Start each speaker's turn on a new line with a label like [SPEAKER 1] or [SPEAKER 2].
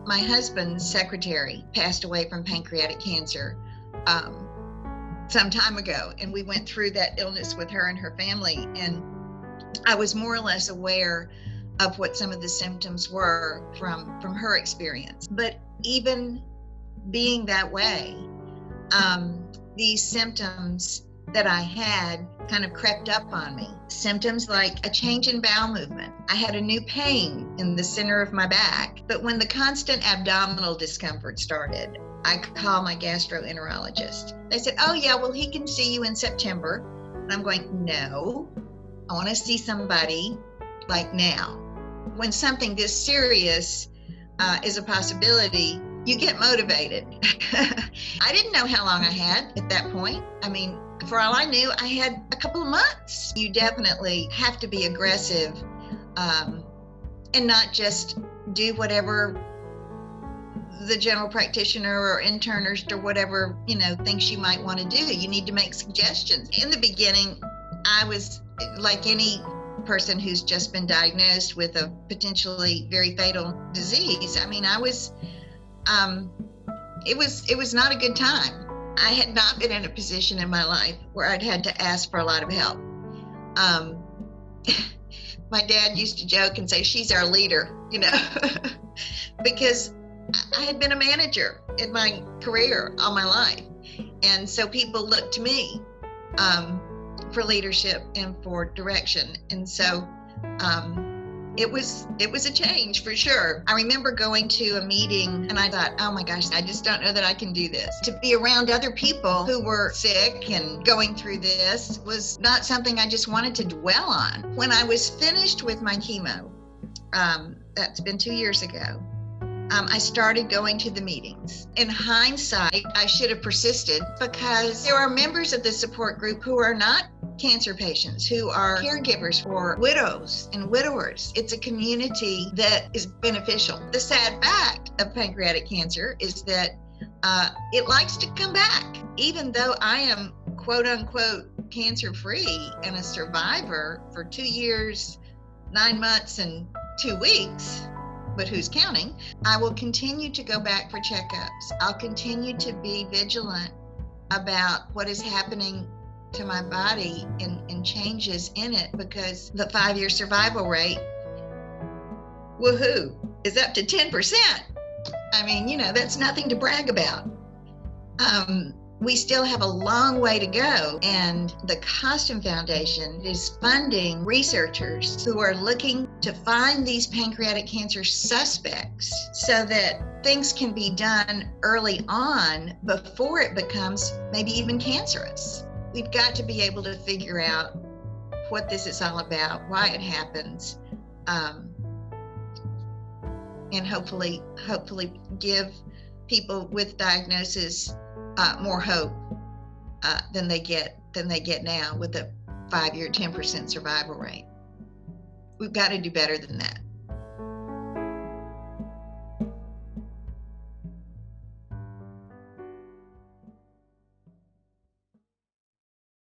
[SPEAKER 1] My husband's secretary passed away from pancreatic cancer some time ago, and we went through that illness with her and her family, and I was more or less aware of what some of the symptoms were from her experience. But even being that way, these symptoms that I had kind of crept up on me. Symptoms like a change in bowel movement. I had a new pain in the center of my back. But when the constant abdominal discomfort started, I called my gastroenterologist. They said, oh yeah, well, he can see you in September. And I'm going, no, I want to see somebody like now. When something this serious is a possibility, you get motivated. I didn't know how long I had at that point. I mean, for all I knew, I had a couple of months. You definitely have to be aggressive and not just do whatever the general practitioner or internist or whatever, thinks you might want to do. You need to make suggestions. In the beginning, I was like any person who's just been diagnosed with a potentially very fatal disease. I mean, it was not a good time. I had not been in a position in my life where I'd had to ask for a lot of help. My dad used to joke and say, she's our leader, because I had been a manager in my career all my life. And so people looked to me for leadership and for direction. And so it was a change for sure. I remember going to a meeting and I thought, oh my gosh, I just don't know that I can do this. To be around other people who were sick and going through this was not something I just wanted to dwell on. When I was finished with my chemo, that's been 2 years ago, I started going to the meetings. In hindsight, I should have persisted because there are members of the support group who are not cancer patients, who are caregivers for widows and widowers. It's a community that is beneficial. The sad fact of pancreatic cancer is that it likes to come back. Even though I am quote unquote cancer free and a survivor for 2 years, 9 months, and 2 weeks, but who's counting? I will continue to go back for checkups. I'll continue to be vigilant about what is happening to my body and changes in it, because the 5-year survival rate, woohoo, is up to 10%. I mean, that's nothing to brag about. We still have a long way to go, and the Kosten Foundation is funding researchers who are looking to find these pancreatic cancer suspects so that things can be done early on before it becomes maybe even cancerous. We've got to be able to figure out what this is all about, why it happens, and hopefully give people with diagnosis more hope than they get now with a 5-year 10% survival rate. We've got to do better than that.